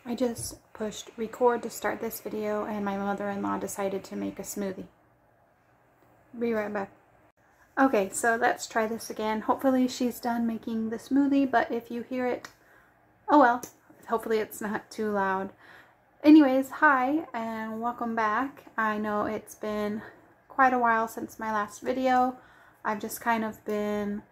I just pushed record to start this video and my mother-in-law decided to make a smoothie. Be right back. Okay, so let's try this again. Hopefully she's done making the smoothie, but if you hear it, oh well, hopefully it's not too loud. Anyways, hi and welcome back. I know it's been quite a while since my last video. I've just kind of been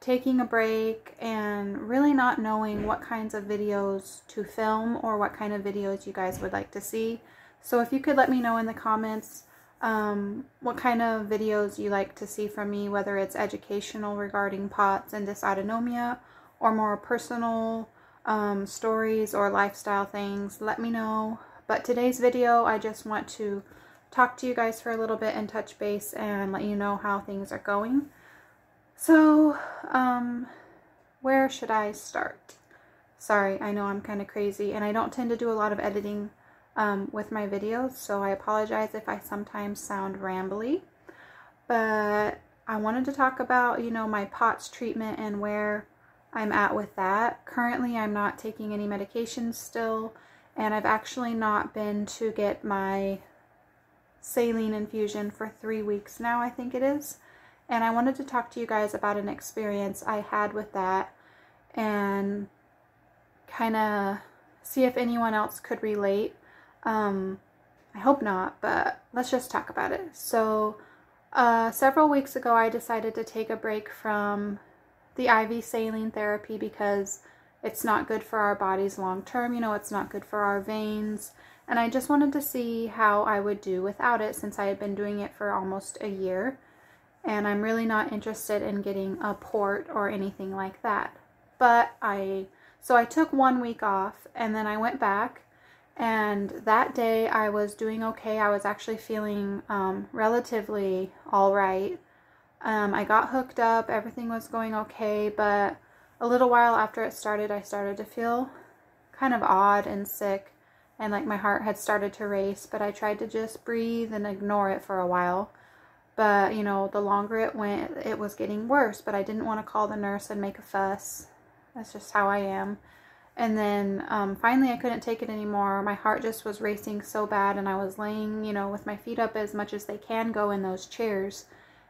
taking a break and really not knowing what kinds of videos to film or what kind of videos you guys would like to see. So if you could let me know in the comments what kind of videos you like to see from me, whether it's educational regarding POTS and dysautonomia or more personal stories or lifestyle things, let me know. But today's video, I just want to talk to you guys for a little bit and touch base and let you know how things are going. So, where should I start? Sorry, I know I'm kind of crazy and I don't tend to do a lot of editing with my videos, so I apologize if I sometimes sound rambly. But I wanted to talk about, you know, my POTS treatment and where I'm at with that. Currently, I'm not taking any medications still, and I've actually not been to get my saline infusion for 3 weeks now, I think it is. And I wanted to talk to you guys about an experience I had with that and kind of see if anyone else could relate. I hope not, but let's just talk about it. So several weeks ago, I decided to take a break from the IV saline therapy because it's not good for our bodies long term. You know, it's not good for our veins. And I just wanted to see how I would do without it since I had been doing it for almost a year. And I'm really not interested in getting a port or anything like that. But so I took 1 week off and then I went back, and that day I was doing okay. I was actually feeling relatively all right. I got hooked up, everything was going okay, but a little while after it started, I started to feel kind of odd and sick, and like my heart had started to race, but I tried to just breathe and ignore it for a while. But, you know, the longer it went, it was getting worse. But I didn't want to call the nurse and make a fuss. That's just how I am. And then finally I couldn't take it anymore. My heart just was racing so bad. And I was laying, you know, with my feet up as much as they can go in those chairs.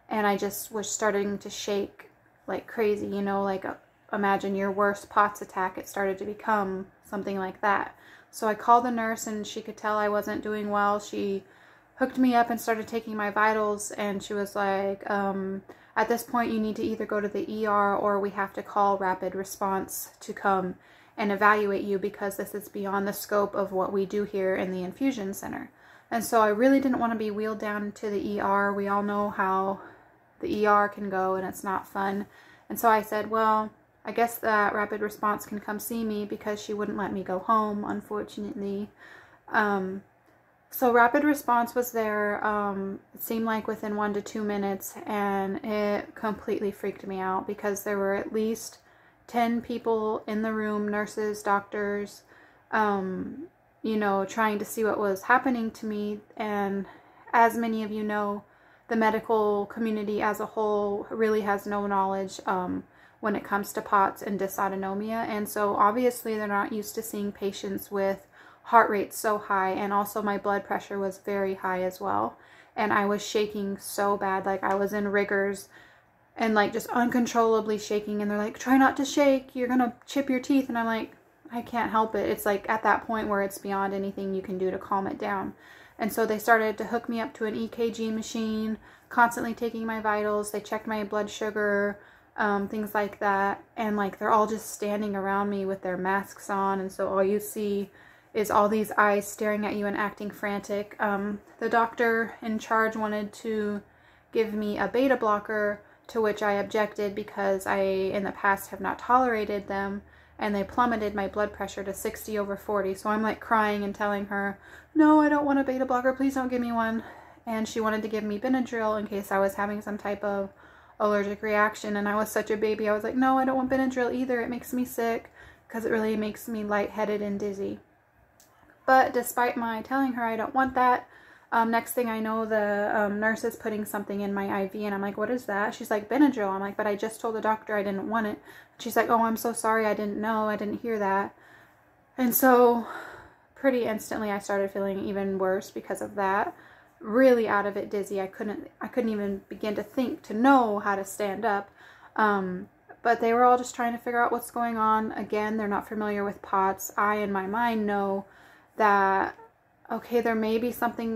And I just was starting to shake like crazy, you know, like imagine your worst POTS attack. It started to become something like that. So I called the nurse and she could tell I wasn't doing well. She hooked me up and started taking my vitals, and she was like, at this point you need to either go to the ER or we have to call rapid response to come and evaluate you because this is beyond the scope of what we do here in the infusion center. And so I really didn't want to be wheeled down to the ER. We all know how the ER can go and it's not fun. And so I said, well, I guess that rapid response can come see me because she wouldn't let me go home, unfortunately. So rapid response was there, it seemed like within 1 to 2 minutes, and it completely freaked me out because there were at least 10 people in the room, nurses, doctors, you know, trying to see what was happening to me. And as many of you know, the medical community as a whole really has no knowledge when it comes to POTS and dysautonomia. And so obviously they're not used to seeing patients with heart rate so high, and also my blood pressure was very high as well, and I was shaking so bad, like I was in rigors and like just uncontrollably shaking, and they're like, try not to shake, you're gonna chip your teeth, and I'm like, I can't help it. It's like at that point where it's beyond anything you can do to calm it down. And so they started to hook me up to an EKG machine, constantly taking my vitals. They checked my blood sugar, things like that, and like they're all just standing around me with their masks on, and so all you see is all these eyes staring at you and acting frantic. The doctor in charge wanted to give me a beta blocker, to which I objected because I, in the past, have not tolerated them, and they plummeted my blood pressure to 60/40. So I'm like crying and telling her, no, I don't want a beta blocker, please don't give me one. And she wanted to give me Benadryl in case I was having some type of allergic reaction, and I was such a baby. I was like, no, I don't want Benadryl either, it makes me sick, because it really makes me lightheaded and dizzy. But despite my telling her I don't want that, next thing I know, the nurse is putting something in my IV, and I'm like, what is that? She's like, Benadryl. I'm like, but I just told the doctor I didn't want it. She's like, oh, I'm so sorry, I didn't know, I didn't hear that. And so pretty instantly I started feeling even worse because of that. Really out of it dizzy. I couldn't even begin to think to know how to stand up. But they were all just trying to figure out what's going on. Again, they're not familiar with POTS. I, in my mind, know that, okay, there may be something,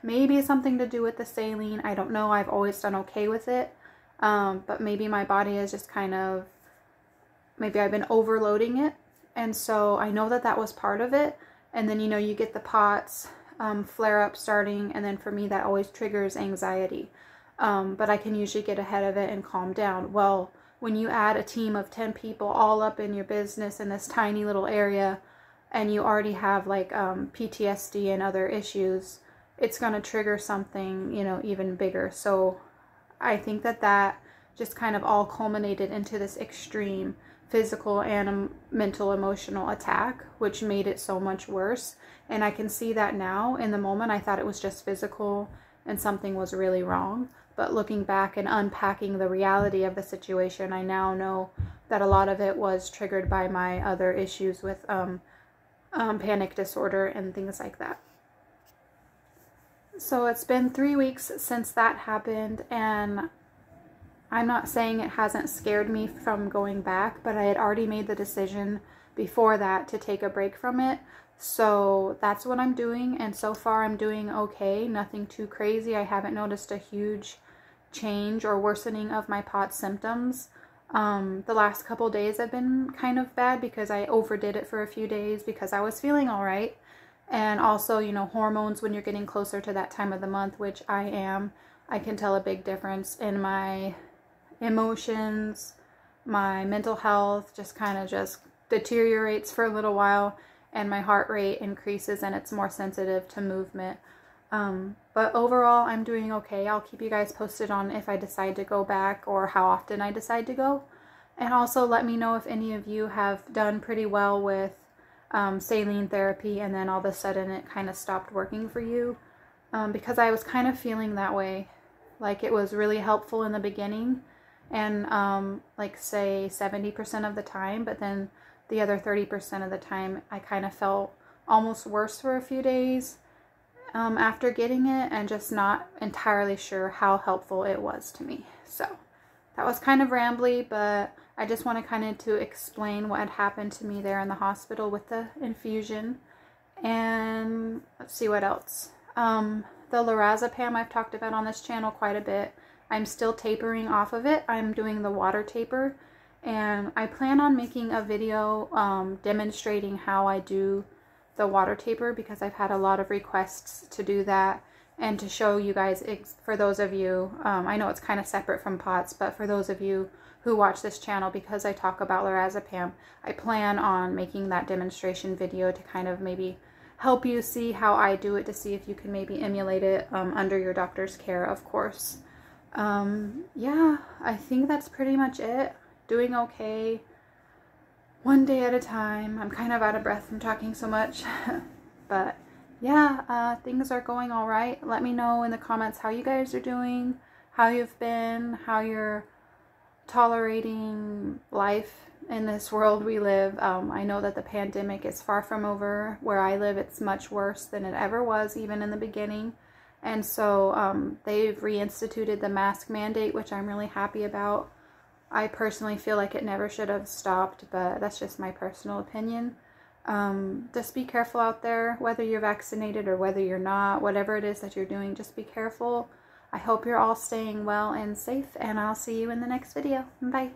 maybe something to do with the saline. I don't know. I've always done okay with it. But maybe my body is just kind of, maybe I've been overloading it. And so I know that that was part of it. And then, you know, you get the POTS flare up starting. And then for me, that always triggers anxiety. But I can usually get ahead of it and calm down. Well, when you add a team of 10 people all up in your business in this tiny little area, and you already have like PTSD and other issues, it's going to trigger something, you know, even bigger. So I think that that just kind of all culminated into this extreme physical and mental emotional attack, which made it so much worse. And I can see that now. In the moment, I thought it was just physical and something was really wrong. But looking back and unpacking the reality of the situation, I now know that a lot of it was triggered by my other issues with panic disorder and things like that. So it's been 3 weeks since that happened, and I'm not saying it hasn't scared me from going back, but I had already made the decision before that to take a break from it. So that's what I'm doing, and so far I'm doing okay. Nothing too crazy. I haven't noticed a huge change or worsening of my POTS symptoms. The last couple days have been kind of bad because I overdid it for a few days because I was feeling all right. And also, you know, hormones, when you're getting closer to that time of the month, which I am, I can tell a big difference in my emotions, my mental health just kind of just deteriorates for a little while, and my heart rate increases and it's more sensitive to movement. But overall, I'm doing okay. I'll keep you guys posted on if I decide to go back or how often I decide to go. And also let me know if any of you have done pretty well with saline therapy and then all of a sudden it kind of stopped working for you. Because I was kind of feeling that way. Like it was really helpful in the beginning and like say 70% of the time, but then the other 30% of the time I kind of felt almost worse for a few days after getting it, and just not entirely sure how helpful it was to me. So that was kind of rambly, but I just wanted kind of to explain what had happened to me there in the hospital with the infusion. And let's see what else. The lorazepam I've talked about on this channel quite a bit. I'm still tapering off of it. I'm doing the water taper, and I plan on making a video demonstrating how I do the water taper, because I've had a lot of requests to do that and to show you guys, for those of you, I know it's kind of separate from POTS, but for those of you who watch this channel, because I talk about lorazepam, I plan on making that demonstration video to kind of maybe help you see how I do it, to see if you can maybe emulate it under your doctor's care, of course. Yeah, I think that's pretty much it. Doing okay. One day at a time. I'm kind of out of breath from talking so much. But yeah, things are going all right. Let me know in the comments how you guys are doing, how you've been, how you're tolerating life in this world we live. I know that the pandemic is far from over. Where I live, it's much worse than it ever was, even in the beginning. And so they've reinstituted the mask mandate, which I'm really happy about. I personally feel like it never should have stopped, but that's just my personal opinion. Just be careful out there, whether you're vaccinated or whether you're not, whatever it is that you're doing, just be careful. I hope you're all staying well and safe, and I'll see you in the next video. Bye.